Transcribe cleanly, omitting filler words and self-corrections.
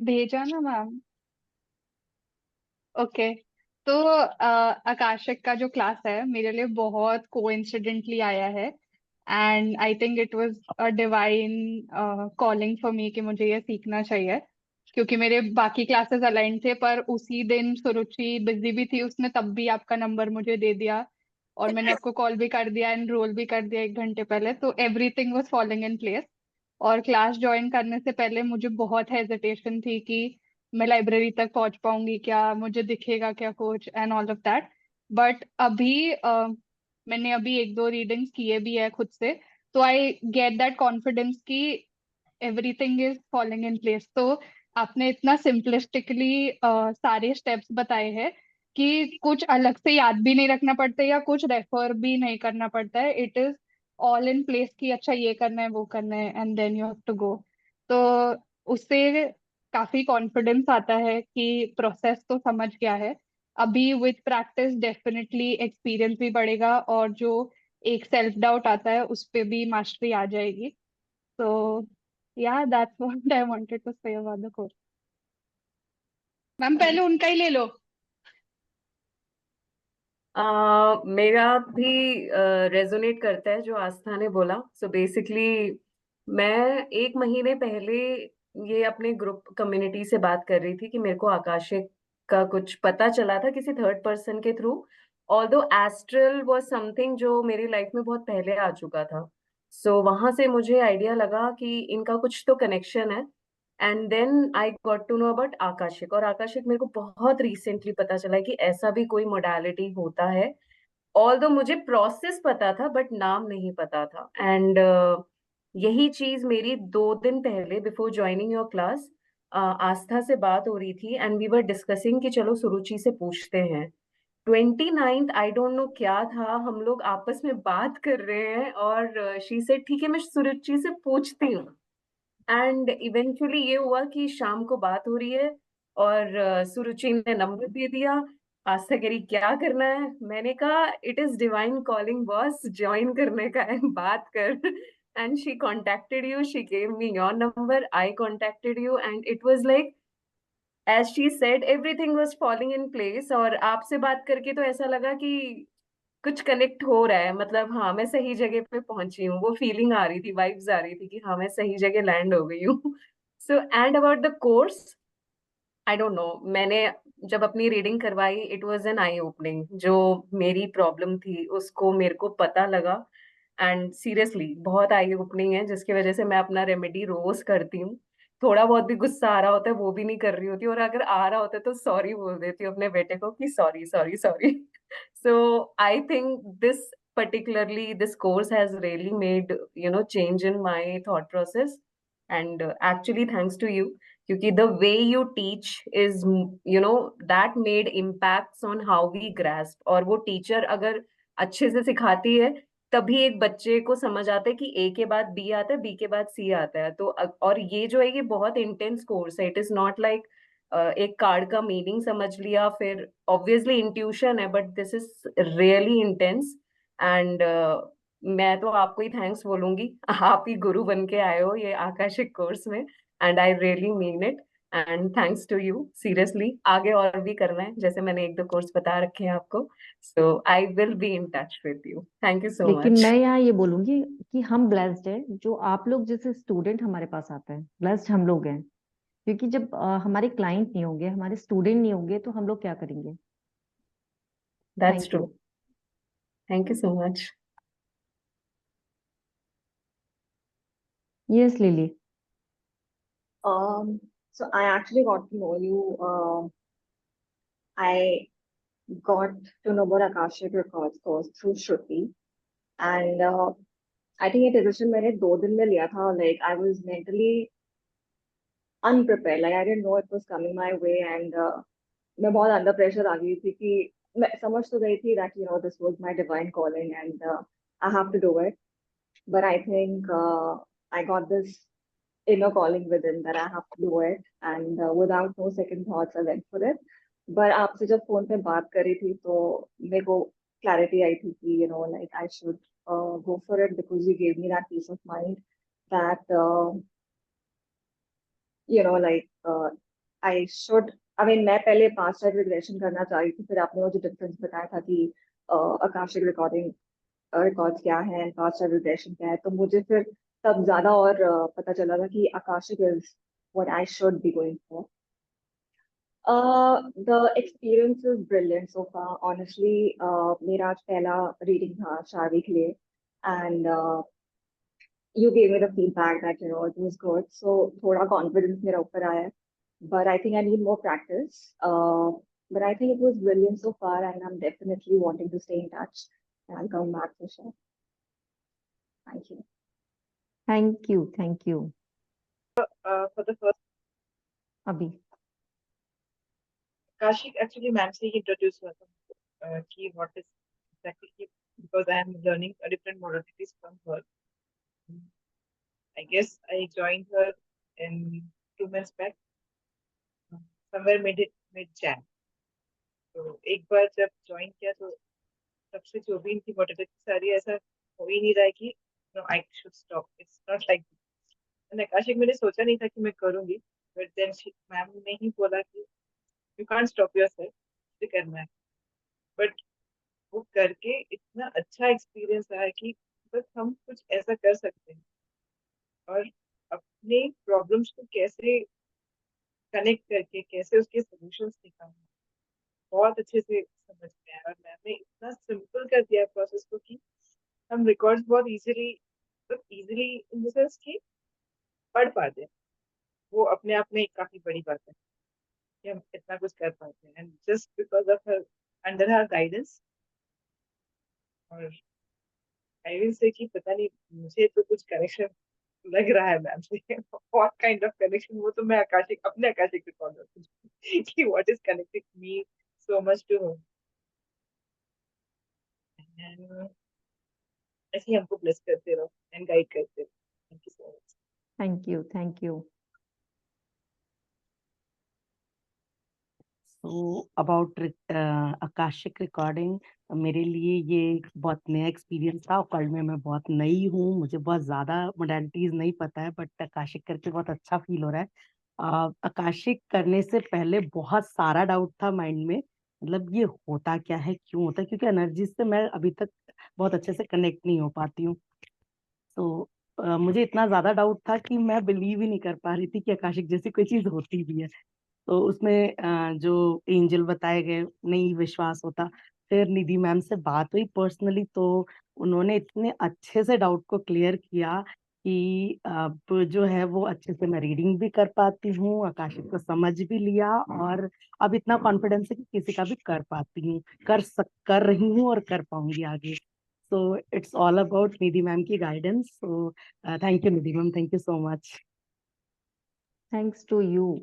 भेजा ना ma'am. Okay. तो आकाशिक का जो क्लास है मेरे लिए बहुत कोइंसिडेंटली आया है। And I think it was a divine calling for me कि मुझे ये सीखना चाहिए। क्योंकि मेरे बाकी क्लासेस अलाइन थे, पर उसी दिन सुरुचि बिजी भी थी, उसने तब भी आपका नंबर मुझे दे दिया। और मैंने आपको कॉल भी कर दिया, एनरोल भी कर दिया 1 घंटे पहले, तो everything was following in place. और क्लास ज्वाइन करने से पहले मुझे बहुत हेजिटेशन थी कि मैं लाइब्रेरी तक पहुंच पाऊंगी क्या, मुझे दिखेगा क्या कुछ, and all of that. But अभी मैंने अभी 1-2 रीडिंग्स किए भी है खुद से। तो आई गेट दैट कॉन्फिडेंस कि everything is following in place. तो आपने इतना सिंपलिस्टिकली सारे स्टेप्स बताए हैं कि कुछ अलग से याद भी नहीं रखना पड़ता या कुछ रेफर भी नहीं करना पड़ता है। It is all in place कि अच्छा ये करना है वो करना है and then you have to go. तो उससे काफी कॉन्फिडेंस आता है कि प्रोसेस तो समझ गया है। अभी विथ प्रैक्टिस डेफिनेटली एक्सपीरियंस भी बढ़ेगा, और जो एक सेल्फ डाउट आता है उस पे भी मास्टरी आ जाएगी। तो yeah, that's what I wanted to say about the course. Ma'am पहले उनका ही ले लो। मेरा भी रेजोनेट करता है जो आस्था ने बोला। सो बेसिकली मैं 1 महीने पहले ये अपने ग्रुप कम्युनिटी से बात कर रही थी कि मेरे को आकाशिक का कुछ पता चला था किसी थर्ड पर्सन के through. Although astral was something जो मेरी लाइफ में बहुत पहले आ चुका था। सो वहां से मुझे आइडिया लगा कि इनका कुछ तो कनेक्शन है। And then I got to know about Akashic, और आकाशिक मेरे को बहुत रिसेंटली पता चला है कि ऐसा भी कोई मोडालिटी होता है। ऑल्दो मुझे प्रोसेस पता था बट नाम नहीं पता था। एंड यही चीज मेरी 2 दिन पहले बिफोर ज्वाइनिंग योर क्लास आस्था से बात हो रही थी, एंड वी वर डिस्कसिंग कि चलो सुरुचि से पूछते हैं। 29th आई डोंट नो क्या था, हम लोग आपस में बात कर रहे हैं और शी सेड ठीक है मैं सुरुचि से पूछती हूँ। एंड इवेंचुअली ये हुआ कि शाम को बात हो रही है और सुरुचि ने नंबर दे दिया। आस्था कह रही क्या करना है, मैंने कहा it is divine calling boss, join करने का है, बात कर। And she contacted you, she gave me your number, I contacted you, and it was like as she said everything was falling in place. और आपसे बात करके तो ऐसा लगा कि कुछ कनेक्ट हो रहा है, मतलब हाँ मैं सही जगह पे पहुंची हूँ, वो फीलिंग आ रही थी, वाइब्स आ रही थी कि हाँ मैं सही जगह लैंड हो गई हूँ। So and about the course I don't know, मैंने जब अपनी रीडिंग करवाई it was an I opening. जो मेरी प्रॉब्लम थी उसको मेरे को पता लगा, एंड सीरियसली बहुत आई ओपनिंग है, जिसकी वजह से मैं अपना रेमेडी रोज करती हूँ। थोड़ा बहुत भी गुस्सा आ रहा होता है वो भी नहीं कर रही होती, और अगर आ रहा होता है तो सॉरी बोल देती हूँ अपने बेटे को कि sorry sorry sorry. So I think this particularly this course has really made change in my thought process, and actually thanks to you, क्योंकि the way you teach is that made impacts on how we grasp। और वो teacher अगर अच्छे से सिखाती है तभी एक बच्चे को समझ आता है कि ए के बाद बी आता है, बी के बाद सी आता है। तो और ये जो है ये बहुत इंटेंस कोर्स है, इट इज नॉट लाइक एक कार्ड का मीनिंग समझ लिया फिर, ऑब्वियसली इंट्यूशन है but this is really intense. And मैं तो आपको ही थैंक्स बोलूंगी, आप ही गुरु बन के आए हो ये आकाशिक कोर्स में, and I really mean it. And thanks to you seriously, आगे और भी करना है जैसे मैंने 1-2 कोर्स बता रखे हैं आपको। So I will be in touch with you, thank you so लेकिन मच। मैं यहाँ ये बोलूंगी कि हम ब्लेस्ड है जो आप लोग जैसे स्टूडेंट हमारे पास आते हैं, ब्लेस्ड हम लोग हैं। क्योंकि जब हमारे क्लाइंट नहीं होंगे, हमारे स्टूडेंट नहीं होंगे, तो हम लोग क्या करेंगे। That's thank true, you. Thank you so much. Yes lily. So I actually got to know you. I got to know about Akashic Records course through Shruti, and I think ये decision मैंने 2 दिन में लिया था. Like I was mentally unprepared. Like I didn't know it was coming my way, and मैं बहुत under pressure आ गई थी कि मैं समझ तो गई थी that this was my divine calling and I have to do it. But I think I got this inner calling within that I have to do it, and without no second thoughts I went for it. But आपसे जब phone पे बात करी थी तो मेरे को clarity आई थी कि like I should go for it because you gave me that peace of mind that like I should, I mean मैं पहले पास्ट लाइफ रिग्रेशन करना चाह रही थी, फिर आपने वो जो डिफरेंस बताया था कि आकाशिक रिकॉर्डिंग रिकॉर्ड्स क्या है, पास्ट लाइफ रिग्रेशन क्या है, तो मुझे फिर तब ज्यादा और पता चला था कि Akashic is what I should be going for. The experience is brilliant so far. Honestly, मेरा आज पहला reading था शार्वी के लिए, and you gave me the feedback that it was good. So थोड़ा confidence मेरा ऊपर आया है, but I think I need more practice. But I think it was brilliant so far, and I'm definitely wanting to stay in touch. And I'll come back for sure. Thank you. Thank you, thank you. For the first, अभी Kashik actually ma'am से ही introduce हुआ था कि what is exactly, because I am learning a different modalities from her. I guess I joined her in 2 months back, somewhere mid Jan. तो एक बार जब join किया तो तब से जो भी इनकी modalities सारी ऐसा हो ही नहीं रहा है कि no I should stop. It's not like मैंने काशिक मैंने सोचा नहीं था कि मैं करूंगी, but then मैम ने ही बोला कि you can't stop yourself, इसे करना है. बट वो करके इतना अच्छा एक्सपीरियंस रहा है कि बस हम कुछ ऐसा कर सकते हैं और अपने प्रॉब्लम्स को कैसे कनेक्ट करके कैसे उसके सॉल्यूशंस निकालना बहुत अच्छे से समझ में आया. और मैम ने इतना सिंपल कर दिया प्रोसेस को कि हम रिकॉर्ड्स बहुत इजीली इन द सेंस कि पढ़ पाते हैं. वो अपने आप में एक काफी बड़ी बात है कि हम इतना कुछ कर पाते हैं, and just because of her under her guidance. और आई विल से कि पता नहीं मुझे तो कुछ कनेक्शन लग रहा है मैम से. व्हाट काइंड ऑफ कनेक्शन, वो तो मैं आकाशिक अपने आकाशिक रिकॉर्ड में कि what is connecting me so much to her. एंड ऐसे ही हमको ब्लेस करते रहो एंड गाइड करते रहो. Thank you so much. Thank you, thank you. So about Akashic recording, मेरे लिए ये एक बहुत नया एक्सपीरियंस था. ऑकल्ट में मैं बहुत नई हूँ, मुझे बहुत ज़्यादा मोडालिटीज़ नहीं पता है, बट आकाशिक करके बहुत अच्छा फील हो रहा है. आकाशिक करने से पहले बहुत सारा डाउट था माइंड में, मतलब ये होता क्या है, क्यों होता है, क्योंकि एनर्जी से मैं अभी तक बहुत अच्छे से कनेक्ट नहीं हो पाती हूँ. तो मुझे इतना ज़्यादा डाउट था कि मैं बिलीव ही नहीं कर पा रही थी कि आकाशिक जैसी कोई चीज़ होती भी है. तो उसमें जो एंजल बताए गए नहीं विश्वास होता. फिर निधि मैम से बात हुई पर्सनली, तो उन्होंने इतने अच्छे से डाउट को क्लियर किया कि अब जो है वो अच्छे से मैं रीडिंग भी कर पाती हूँ, आकाशिक को समझ भी लिया, और अब इतना कॉन्फिडेंस है कि किसी का भी कर पाती हूँ, कर रही हूँ और कर पाऊंगी आगे. So it's all about Nidhi ma'am की guidance. So thank you Nidhi ma'am, thank you so much. Thanks to you.